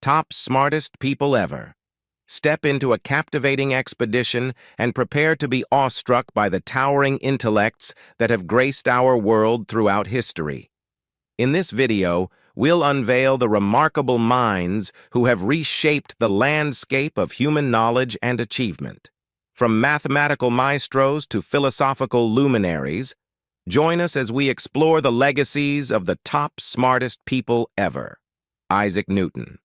top smartest people ever. Step into a captivating expedition and prepare to be awestruck by the towering intellects that have graced our world throughout history. In this video, we'll unveil the remarkable minds who have reshaped the landscape of human knowledge and achievement. From mathematical maestros to philosophical luminaries, join us as we explore the legacies of the top smartest people ever. Isaac Newton.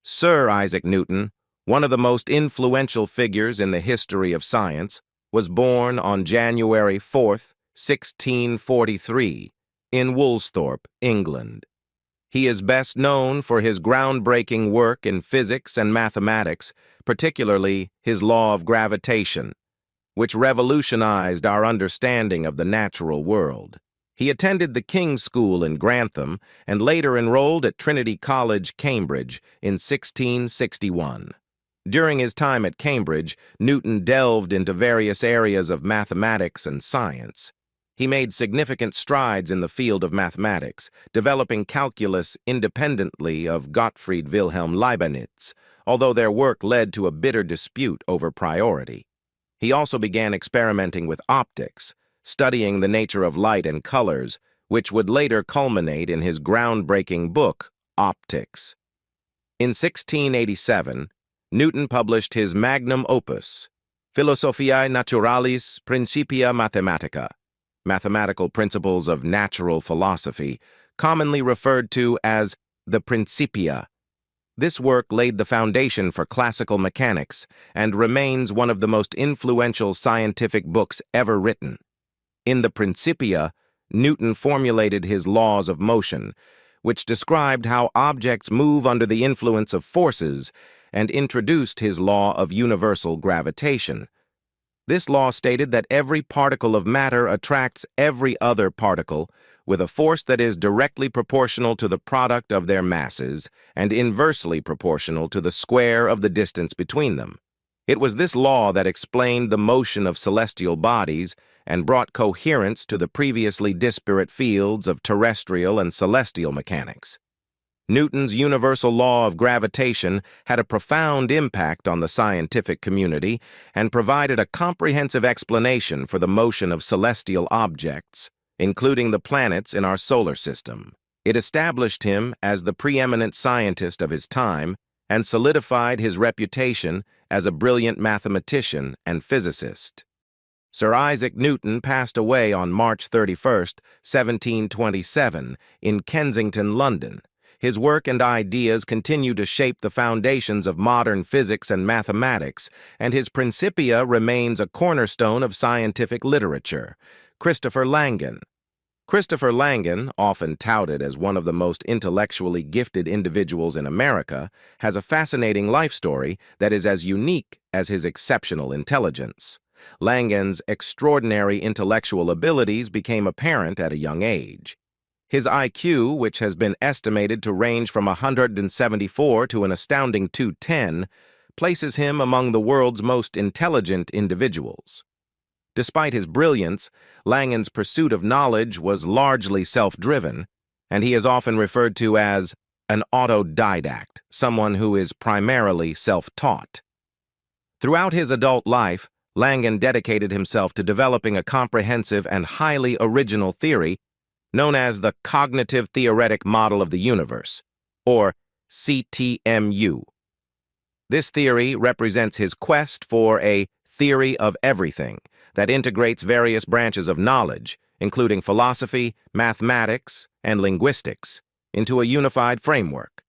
Sir Isaac Newton, one of the most influential figures in the history of science, was born on January 4, 1643, in Woolsthorpe, England. He is best known for his groundbreaking work in physics and mathematics, particularly his law of gravitation, which revolutionized our understanding of the natural world. He attended the King's School in Grantham and later enrolled at Trinity College, Cambridge, in 1661. During his time at Cambridge, Newton delved into various areas of mathematics and science. He made significant strides in the field of mathematics, developing calculus independently of Gottfried Wilhelm Leibniz, although their work led to a bitter dispute over priority. He also began experimenting with optics, studying the nature of light and colors, which would later culminate in his groundbreaking book, Optics. In 1687, Newton published his magnum opus, Philosophiae Naturalis Principia Mathematica, Mathematical Principles of Natural Philosophy, commonly referred to as the Principia. This work laid the foundation for classical mechanics and remains one of the most influential scientific books ever written. In the Principia, Newton formulated his laws of motion, which described how objects move under the influence of forces, and introduced his law of universal gravitation. This law stated that every particle of matter attracts every other particle with a force that is directly proportional to the product of their masses and inversely proportional to the square of the distance between them. It was this law that explained the motion of celestial bodies and brought coherence to the previously disparate fields of terrestrial and celestial mechanics. Newton's universal law of gravitation had a profound impact on the scientific community and provided a comprehensive explanation for the motion of celestial objects, including the planets in our solar system. It established him as the preeminent scientist of his time and solidified his reputation as a brilliant mathematician and physicist. Sir Isaac Newton passed away on March 31, 1727, in Kensington, London. His work and ideas continue to shape the foundations of modern physics and mathematics, and his Principia remains a cornerstone of scientific literature. Christopher Langan. Christopher Langan, often touted as one of the most intellectually gifted individuals in America, has a fascinating life story that is as unique as his exceptional intelligence. Langan's extraordinary intellectual abilities became apparent at a young age. His IQ, which has been estimated to range from 174 to an astounding 210, places him among the world's most intelligent individuals. Despite his brilliance, Langan's pursuit of knowledge was largely self-driven, and he is often referred to as an autodidact, someone who is primarily self-taught. Throughout his adult life, Langan dedicated himself to developing a comprehensive and highly original theory known as the Cognitive Theoretic Model of the Universe, or CTMU. This theory represents his quest for a theory of everything that integrates various branches of knowledge, including philosophy, mathematics, and linguistics, into a unified framework.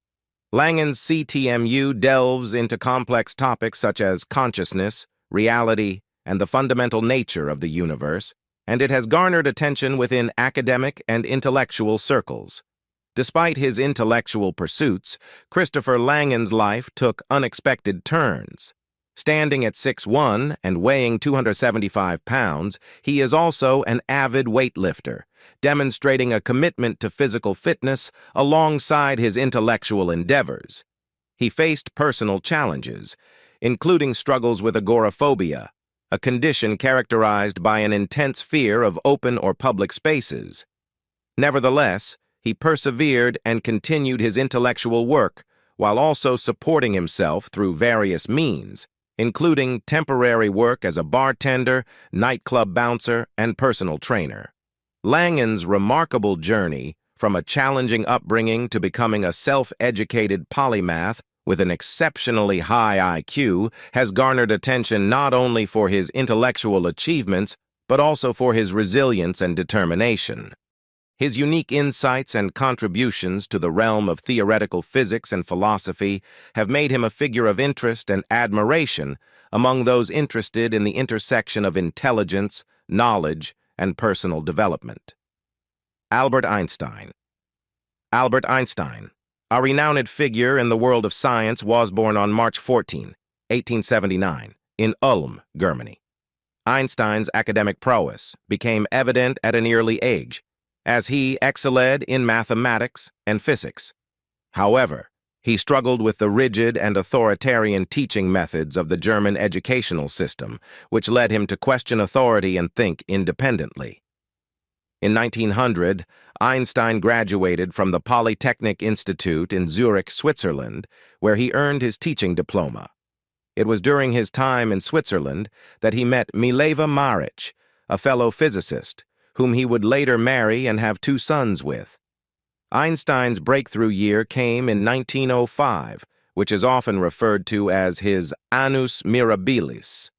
Langan's CTMU delves into complex topics such as consciousness, reality, and the fundamental nature of the universe, and it has garnered attention within academic and intellectual circles. Despite his intellectual pursuits, Christopher Langan's life took unexpected turns. Standing at 6'1" and weighing 275 pounds, he is also an avid weightlifter, demonstrating a commitment to physical fitness alongside his intellectual endeavors. He faced personal challenges, including struggles with agoraphobia, a condition characterized by an intense fear of open or public spaces. Nevertheless, he persevered and continued his intellectual work, while also supporting himself through various means, including temporary work as a bartender, nightclub bouncer, and personal trainer. Langan's remarkable journey from a challenging upbringing to becoming a self-educated polymath with an exceptionally high IQ has garnered attention not only for his intellectual achievements, but also for his resilience and determination. His unique insights and contributions to the realm of theoretical physics and philosophy have made him a figure of interest and admiration among those interested in the intersection of intelligence, knowledge, and personal development. Albert Einstein. Albert Einstein, a renowned figure in the world of science, was born on March 14, 1879, in Ulm, Germany. Einstein's academic prowess became evident at an early age, as he excelled in mathematics and physics. However, he struggled with the rigid and authoritarian teaching methods of the German educational system, which led him to question authority and think independently. In 1900, Einstein graduated from the Polytechnic Institute in Zurich, Switzerland, where he earned his teaching diploma. It was during his time in Switzerland that he met Mileva Maric, a fellow physicist, whom he would later marry and have 2 sons with. Einstein's breakthrough year came in 1905, which is often referred to as his annus mirabilis,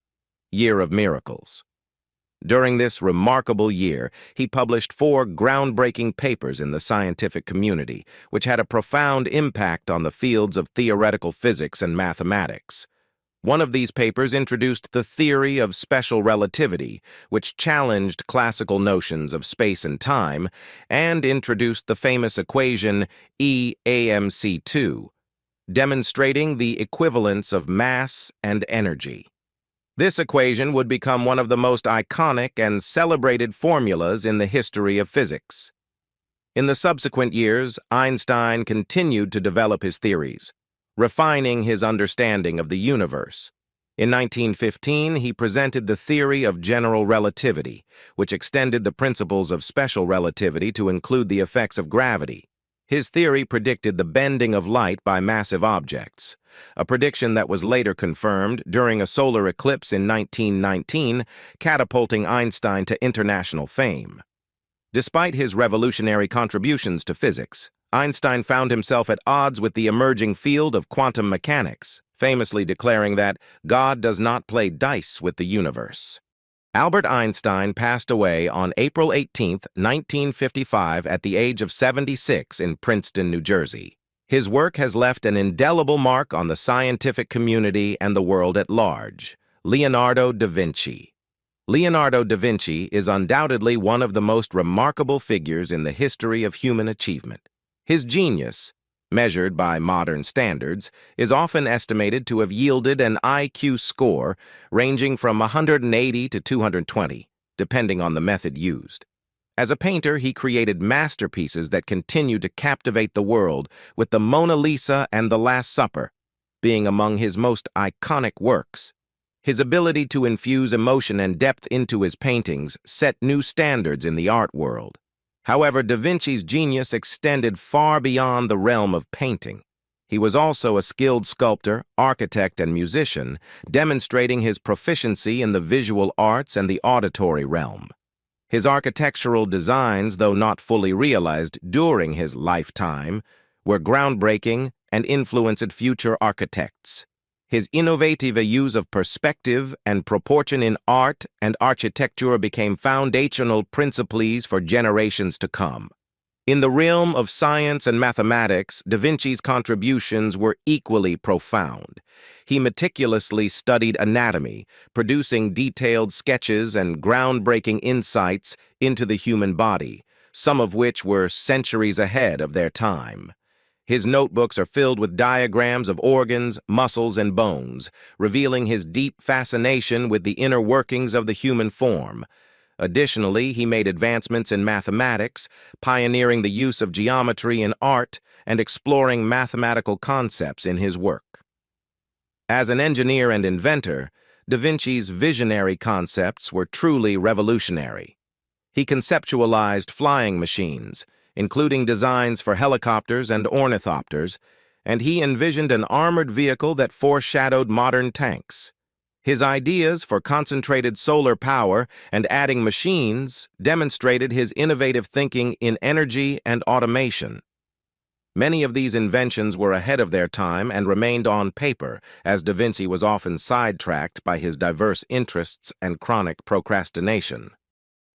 year of miracles. During this remarkable year, he published 4 groundbreaking papers in the scientific community, which had a profound impact on the fields of theoretical physics and mathematics. One of these papers introduced the theory of special relativity, which challenged classical notions of space and time, and introduced the famous equation E=mc², demonstrating the equivalence of mass and energy. This equation would become one of the most iconic and celebrated formulas in the history of physics. In the subsequent years, Einstein continued to develop his theories, refining his understanding of the universe. In 1915, he presented the theory of general relativity, which extended the principles of special relativity to include the effects of gravity. His theory predicted the bending of light by massive objects, a prediction that was later confirmed during a solar eclipse in 1919, catapulting Einstein to international fame. Despite his revolutionary contributions to physics, Einstein found himself at odds with the emerging field of quantum mechanics, famously declaring that God does not play dice with the universe. Albert Einstein passed away on April 18, 1955, at the age of 76 in Princeton, New Jersey. His work has left an indelible mark on the scientific community and the world at large. Leonardo da Vinci. Leonardo da Vinci is undoubtedly one of the most remarkable figures in the history of human achievement. His genius, measured by modern standards, is often estimated to have yielded an IQ score ranging from 180 to 220, depending on the method used. As a painter, he created masterpieces that continue to captivate the world, with the Mona Lisa and The Last Supper being among his most iconic works. His ability to infuse emotion and depth into his paintings set new standards in the art world. However, Da Vinci's genius extended far beyond the realm of painting. He was also a skilled sculptor, architect, and musician, demonstrating his proficiency in the visual arts and the auditory realm. His architectural designs, though not fully realized during his lifetime, were groundbreaking and influenced future architects. His innovative use of perspective and proportion in art and architecture became foundational principles for generations to come. In the realm of science and mathematics, Da Vinci's contributions were equally profound. He meticulously studied anatomy, producing detailed sketches and groundbreaking insights into the human body, some of which were centuries ahead of their time. His notebooks are filled with diagrams of organs, muscles, and bones, revealing his deep fascination with the inner workings of the human form. Additionally, he made advancements in mathematics, pioneering the use of geometry in art and exploring mathematical concepts in his work. As an engineer and inventor, Da Vinci's visionary concepts were truly revolutionary. He conceptualized flying machines, including designs for helicopters and ornithopters, and he envisioned an armored vehicle that foreshadowed modern tanks. His ideas for concentrated solar power and adding machines demonstrated his innovative thinking in energy and automation. Many of these inventions were ahead of their time and remained on paper, as Da Vinci was often sidetracked by his diverse interests and chronic procrastination.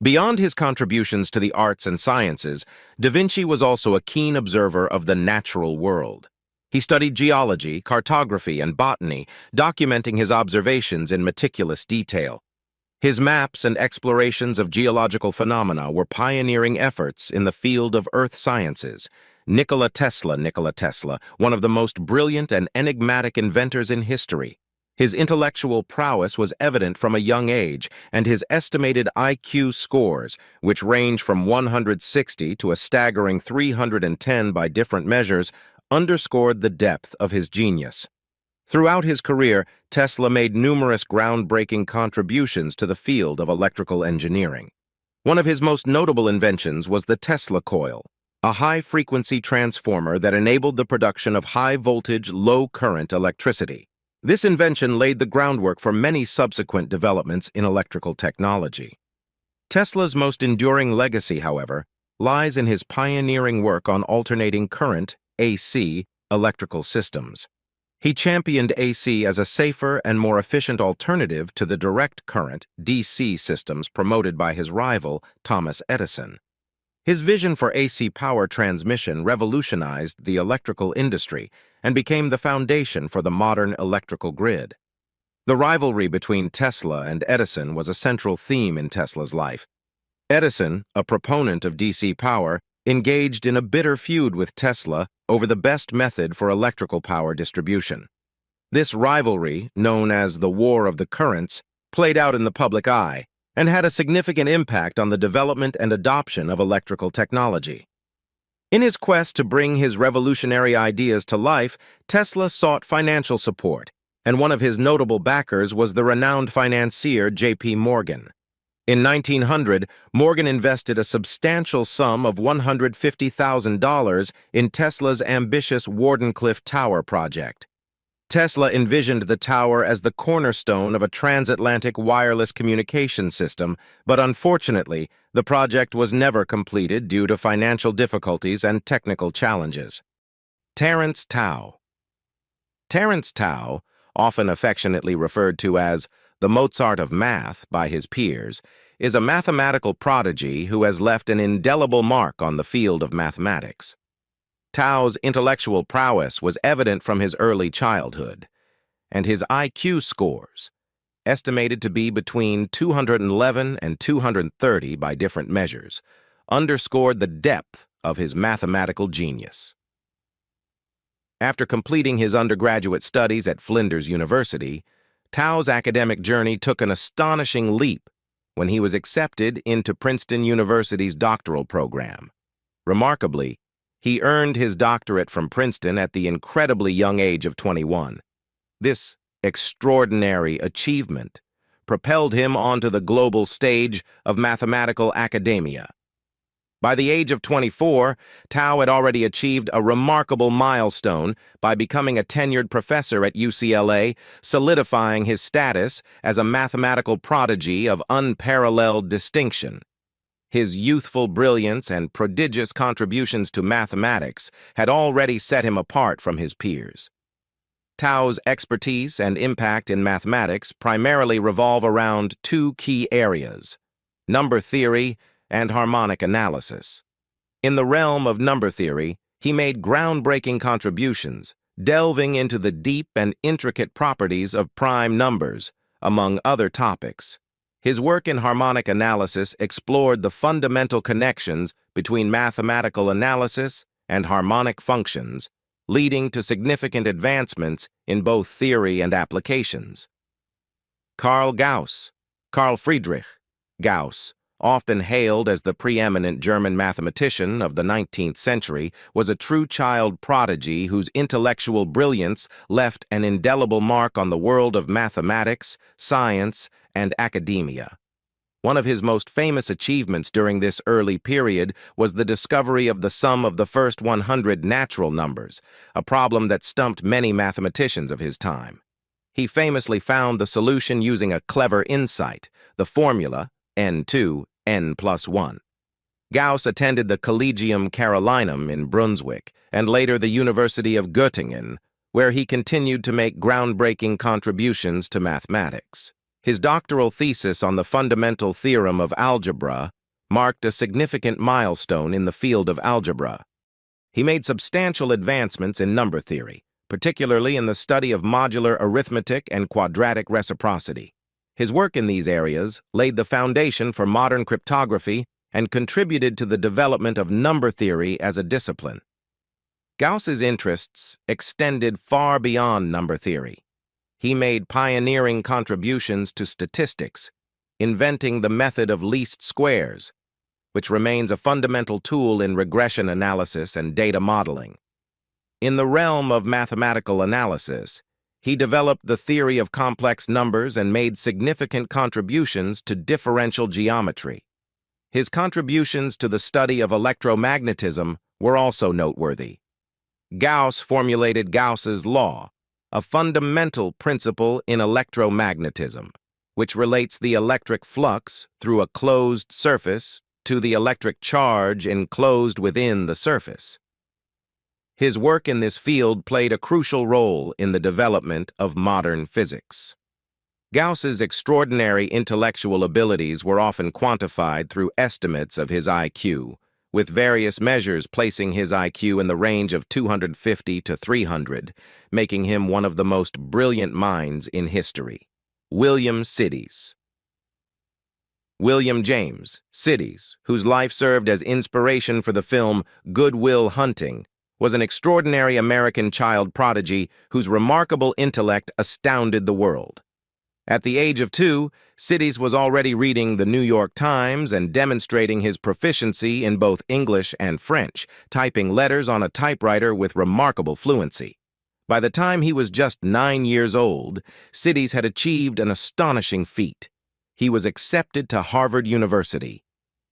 Beyond his contributions to the arts and sciences, Da Vinci was also a keen observer of the natural world. He studied geology, cartography, and botany, documenting his observations in meticulous detail. His maps and explorations of geological phenomena were pioneering efforts in the field of earth sciences. Nikola Tesla, one of the most brilliant and enigmatic inventors in history. His intellectual prowess was evident from a young age, and his estimated IQ scores, which range from 160 to a staggering 310 by different measures, underscored the depth of his genius. Throughout his career, Tesla made numerous groundbreaking contributions to the field of electrical engineering. One of his most notable inventions was the Tesla coil, a high-frequency transformer that enabled the production of high-voltage, low-current electricity. This invention laid the groundwork for many subsequent developments in electrical technology. Tesla's most enduring legacy, however, lies in his pioneering work on alternating current, AC, electrical systems. He championed AC as a safer and more efficient alternative to the direct current, DC systems promoted by his rival, Thomas Edison. His vision for AC power transmission revolutionized the electrical industry and became the foundation for the modern electrical grid. The rivalry between Tesla and Edison was a central theme in Tesla's life. Edison, a proponent of DC power, engaged in a bitter feud with Tesla over the best method for electrical power distribution. This rivalry, known as the War of the Currents, played out in the public eye and had a significant impact on the development and adoption of electrical technology. In his quest to bring his revolutionary ideas to life, Tesla sought financial support, and one of his notable backers was the renowned financier J.P. Morgan. In 1900, Morgan invested a substantial sum of $150,000 in Tesla's ambitious Wardenclyffe Tower project. Tesla envisioned the tower as the cornerstone of a transatlantic wireless communication system, but unfortunately, the project was never completed due to financial difficulties and technical challenges. Terence Tao. Terence Tao, often affectionately referred to as the Mozart of math by his peers, is a mathematical prodigy who has left an indelible mark on the field of mathematics. Tao's intellectual prowess was evident from his early childhood, and his IQ scores, estimated to be between 211 and 230 by different measures, underscored the depth of his mathematical genius. After completing his undergraduate studies at Flinders University, Tao's academic journey took an astonishing leap when he was accepted into Princeton University's doctoral program. Remarkably, he earned his doctorate from Princeton at the incredibly young age of 21. This extraordinary achievement propelled him onto the global stage of mathematical academia. By the age of 24, Tao had already achieved a remarkable milestone by becoming a tenured professor at UCLA, solidifying his status as a mathematical prodigy of unparalleled distinction. His youthful brilliance and prodigious contributions to mathematics had already set him apart from his peers. Tao's expertise and impact in mathematics primarily revolve around two key areas: number theory and harmonic analysis. In the realm of number theory, he made groundbreaking contributions, delving into the deep and intricate properties of prime numbers, among other topics. His work in harmonic analysis explored the fundamental connections between mathematical analysis and harmonic functions, leading to significant advancements in both theory and applications. Carl Friedrich Gauss, often hailed as the preeminent German mathematician of the 19th century, was a true child prodigy whose intellectual brilliance left an indelible mark on the world of mathematics, science, and academia. One of his most famous achievements during this early period was the discovery of the sum of the first 100 natural numbers, a problem that stumped many mathematicians of his time. He famously found the solution using a clever insight, the formula n2, n plus 1. Gauss attended the Collegium Carolinum in Brunswick and later the University of Göttingen, where he continued to make groundbreaking contributions to mathematics. His doctoral thesis on the fundamental theorem of algebra marked a significant milestone in the field of algebra. He made substantial advancements in number theory, particularly in the study of modular arithmetic and quadratic reciprocity. His work in these areas laid the foundation for modern cryptography and contributed to the development of number theory as a discipline. Gauss's interests extended far beyond number theory. He made pioneering contributions to statistics, inventing the method of least squares, which remains a fundamental tool in regression analysis and data modeling. In the realm of mathematical analysis, he developed the theory of complex numbers and made significant contributions to differential geometry. His contributions to the study of electromagnetism were also noteworthy. Gauss formulated Gauss's law, a fundamental principle in electromagnetism, which relates the electric flux through a closed surface to the electric charge enclosed within the surface. His work in this field played a crucial role in the development of modern physics. Gauss's extraordinary intellectual abilities were often quantified through estimates of his IQ, with various measures placing his IQ in the range of 250 to 300, making him one of the most brilliant minds in history. William Sidis. William James Sidis, whose life served as inspiration for the film Good Will Hunting, was an extraordinary American child prodigy whose remarkable intellect astounded the world. At the age of 2, Sidis was already reading the New York Times and demonstrating his proficiency in both English and French, typing letters on a typewriter with remarkable fluency. By the time he was just 9 years old, Sidis had achieved an astonishing feat. He was accepted to Harvard University.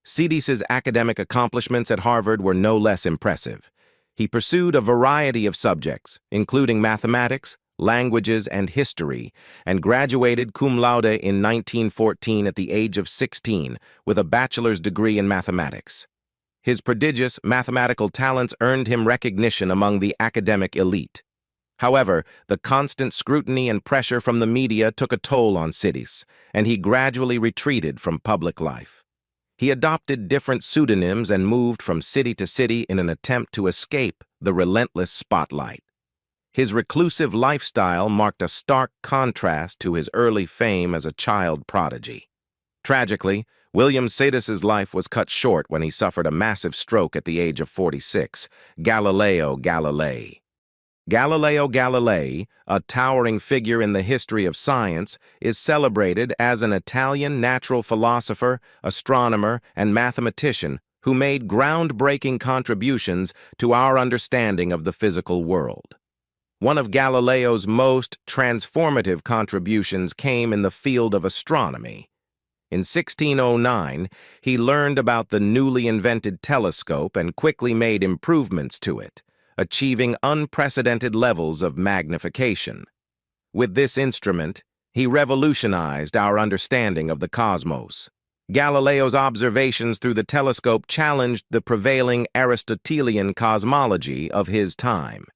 Sidis's academic accomplishments at Harvard were no less impressive. He pursued a variety of subjects, including mathematics, languages, and history, and graduated cum laude in 1914 at the age of 16 with a bachelor's degree in mathematics. His prodigious mathematical talents earned him recognition among the academic elite. However, the constant scrutiny and pressure from the media took a toll on Sidis, and he gradually retreated from public life. He adopted different pseudonyms and moved from city to city in an attempt to escape the relentless spotlight. His reclusive lifestyle marked a stark contrast to his early fame as a child prodigy. Tragically, William Sidis's life was cut short when he suffered a massive stroke at the age of 46. Galileo Galilei. Galileo Galilei, a towering figure in the history of science, is celebrated as an Italian natural philosopher, astronomer, and mathematician who made groundbreaking contributions to our understanding of the physical world. One of Galileo's most transformative contributions came in the field of astronomy. In 1609, he learned about the newly invented telescope and quickly made improvements to it, achieving unprecedented levels of magnification. With this instrument, he revolutionized our understanding of the cosmos. Galileo's observations through the telescope challenged the prevailing Aristotelian cosmology of his time.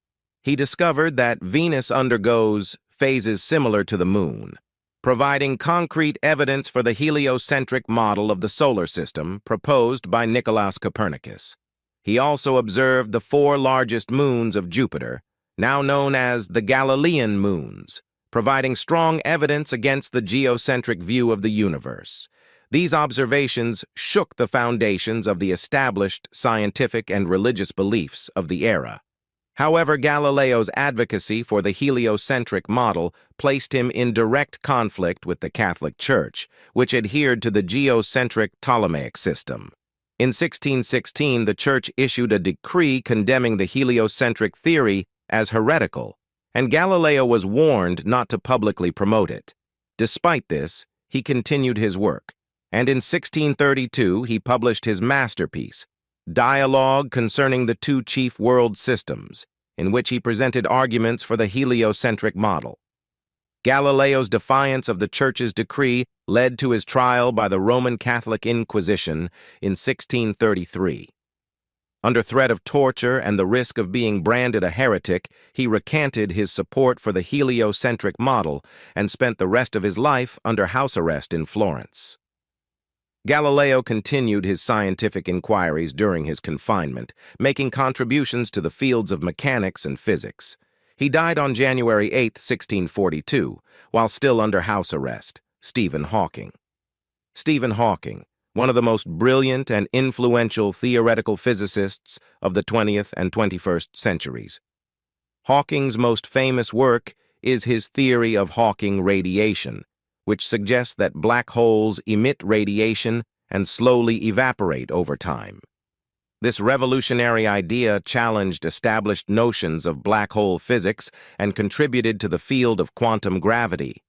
He discovered that Venus undergoes phases similar to the Moon, providing concrete evidence for the heliocentric model of the solar system proposed by Nicolaus Copernicus. He also observed the 4 largest moons of Jupiter, now known as the Galilean moons, providing strong evidence against the geocentric view of the universe. These observations shook the foundations of the established scientific and religious beliefs of the era. However, Galileo's advocacy for the heliocentric model placed him in direct conflict with the Catholic Church, which adhered to the geocentric Ptolemaic system. In 1616, the Church issued a decree condemning the heliocentric theory as heretical, and Galileo was warned not to publicly promote it. Despite this, he continued his work. and in 1632 he published his masterpiece, Dialogue Concerning the Two Chief World Systems, in which he presented arguments for the heliocentric model. Galileo's defiance of the Church's decree led to his trial by the Roman Catholic Inquisition in 1633. Under threat of torture and the risk of being branded a heretic, he recanted his support for the heliocentric model and spent the rest of his life under house arrest in Florence. Galileo continued his scientific inquiries during his confinement, making contributions to the fields of mechanics and physics. He died on January 8, 1642, while still under house arrest. Stephen Hawking. Stephen Hawking, one of the most brilliant and influential theoretical physicists of the 20th and 21st centuries. Hawking's most famous work is his theory of Hawking radiation, which suggests that black holes emit radiation and slowly evaporate over time. This revolutionary idea challenged established notions of black hole physics and contributed to the field of quantum gravity.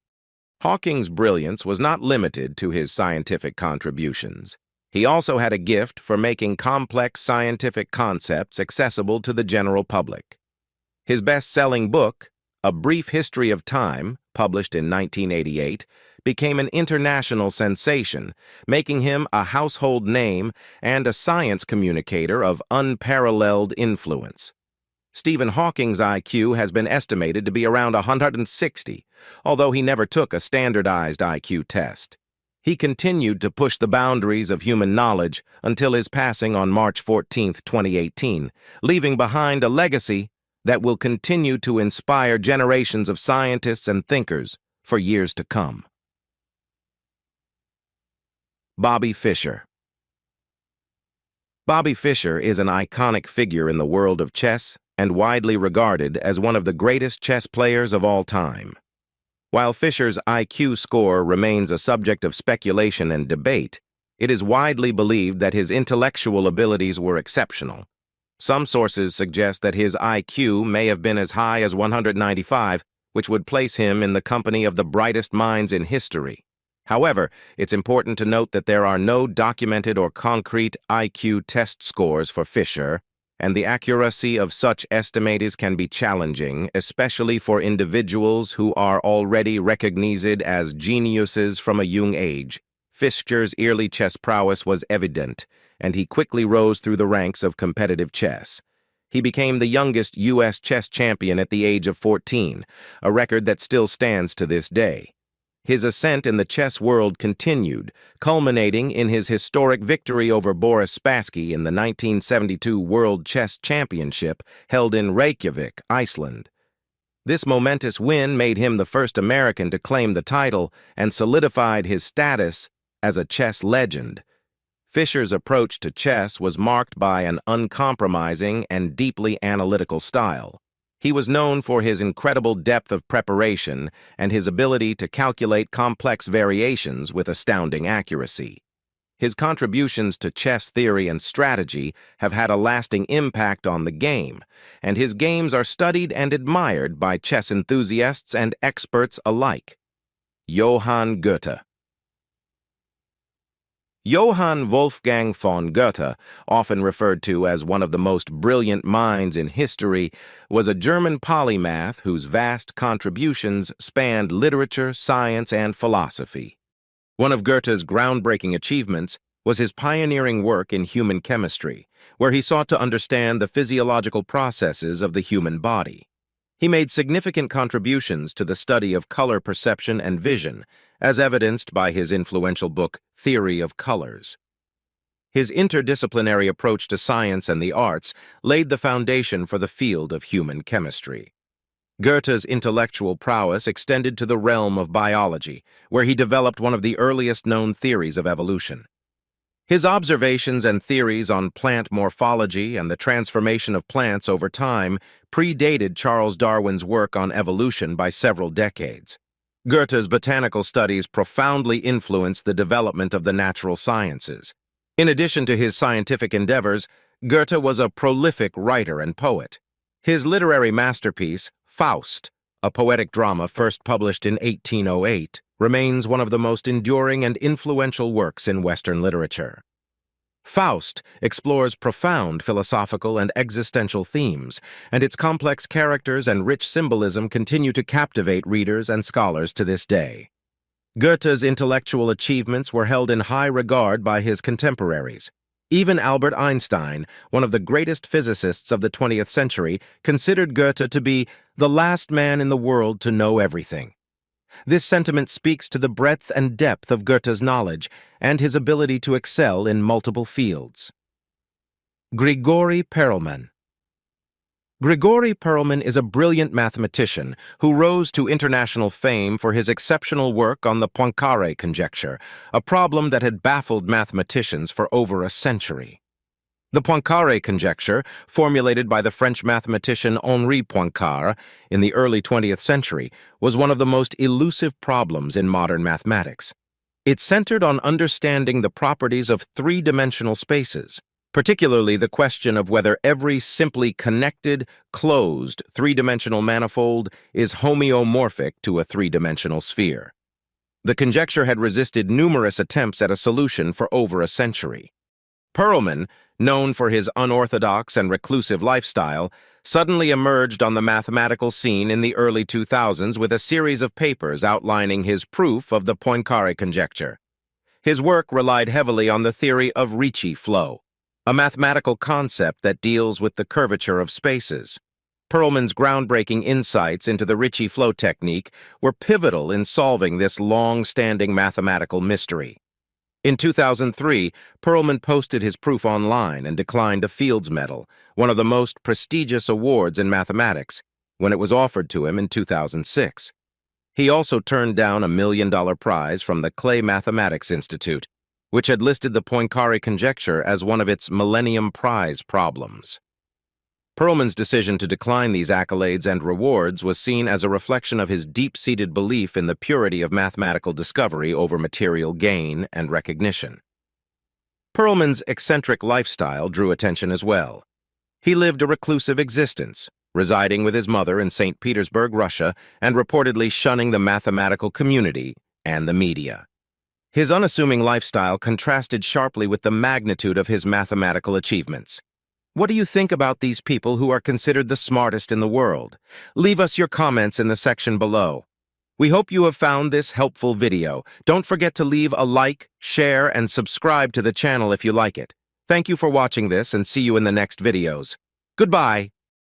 Hawking's brilliance was not limited to his scientific contributions. He also had a gift for making complex scientific concepts accessible to the general public. His best-selling book, A Brief History of Time, published in 1988, became an international sensation, making him a household name and a science communicator of unparalleled influence. Stephen Hawking's IQ has been estimated to be around 160, although he never took a standardized IQ test. He continued to push the boundaries of human knowledge until his passing on March 14, 2018, leaving behind a legacy that will continue to inspire generations of scientists and thinkers for years to come. Bobby Fischer. Bobby Fischer is an iconic figure in the world of chess and widely regarded as one of the greatest chess players of all time. While Fischer's IQ score remains a subject of speculation and debate, it is widely believed that his intellectual abilities were exceptional. Some sources suggest that his IQ may have been as high as 195, which would place him in the company of the brightest minds in history. However, it's important to note that there are no documented or concrete IQ test scores for Fischer, and the accuracy of such estimates can be challenging, especially for individuals who are already recognized as geniuses from a young age. Fischer's early chess prowess was evident, and he quickly rose through the ranks of competitive chess. He became the youngest U.S. chess champion at the age of 14, a record that still stands to this day. His ascent in the chess world continued, culminating in his historic victory over Boris Spassky in the 1972 World Chess Championship held in Reykjavik, Iceland. This momentous win made him the first American to claim the title and solidified his status as a chess legend. Fischer's approach to chess was marked by an uncompromising and deeply analytical style. He was known for his incredible depth of preparation and his ability to calculate complex variations with astounding accuracy. His contributions to chess theory and strategy have had a lasting impact on the game, and his games are studied and admired by chess enthusiasts and experts alike. Johann Goethe. Johann Wolfgang von Goethe, often referred to as one of the most brilliant minds in history, was a German polymath whose vast contributions spanned literature, science, and philosophy. One of Goethe's groundbreaking achievements was his pioneering work in human chemistry, where he sought to understand the physiological processes of the human body. He made significant contributions to the study of color perception and vision, as evidenced by his influential book, Theory of Colors. His interdisciplinary approach to science and the arts laid the foundation for the field of human chemistry. Goethe's intellectual prowess extended to the realm of biology, where he developed one of the earliest known theories of evolution. His observations and theories on plant morphology and the transformation of plants over time predated Charles Darwin's work on evolution by several decades. Goethe's botanical studies profoundly influenced the development of the natural sciences. In addition to his scientific endeavors, Goethe was a prolific writer and poet. His literary masterpiece, Faust, a poetic drama first published in 1808, remains one of the most enduring and influential works in Western literature. Faust explores profound philosophical and existential themes, and its complex characters and rich symbolism continue to captivate readers and scholars to this day. Goethe's intellectual achievements were held in high regard by his contemporaries. Even Albert Einstein, one of the greatest physicists of the 20th century, considered Goethe to be the last man in the world to know everything. This sentiment speaks to the breadth and depth of Goethe's knowledge and his ability to excel in multiple fields. Grigori Perelman. Grigori Perelman is a brilliant mathematician who rose to international fame for his exceptional work on the Poincare conjecture, a problem that had baffled mathematicians for over a century. The Poincare conjecture, formulated by the French mathematician Henri Poincare in the early 20th century, was one of the most elusive problems in modern mathematics. It centered on understanding the properties of three-dimensional spaces, particularly the question of whether every simply connected, closed, three-dimensional manifold is homeomorphic to a three-dimensional sphere. The conjecture had resisted numerous attempts at a solution for over a century. Perelman, known for his unorthodox and reclusive lifestyle, suddenly emerged on the mathematical scene in the early 2000s with a series of papers outlining his proof of the Poincare conjecture. His work relied heavily on the theory of Ricci flow, a mathematical concept that deals with the curvature of spaces. Perelman's groundbreaking insights into the Ricci flow technique were pivotal in solving this long-standing mathematical mystery. In 2003, Perelman posted his proof online and declined a Fields Medal, one of the most prestigious awards in mathematics, when it was offered to him in 2006. He also turned down a $1 million prize from the Clay Mathematics Institute, which had listed the Poincare conjecture as one of its Millennium Prize problems. Perelman's decision to decline these accolades and rewards was seen as a reflection of his deep-seated belief in the purity of mathematical discovery over material gain and recognition. Perelman's eccentric lifestyle drew attention as well. He lived a reclusive existence, residing with his mother in St. Petersburg, Russia, and reportedly shunning the mathematical community and the media. His unassuming lifestyle contrasted sharply with the magnitude of his mathematical achievements. What do you think about these people who are considered the smartest in the world? Leave us your comments in the section below. We hope you have found this helpful video. Don't forget to leave a like, share, and subscribe to the channel if you like it. Thank you for watching this and see you in the next videos. Goodbye.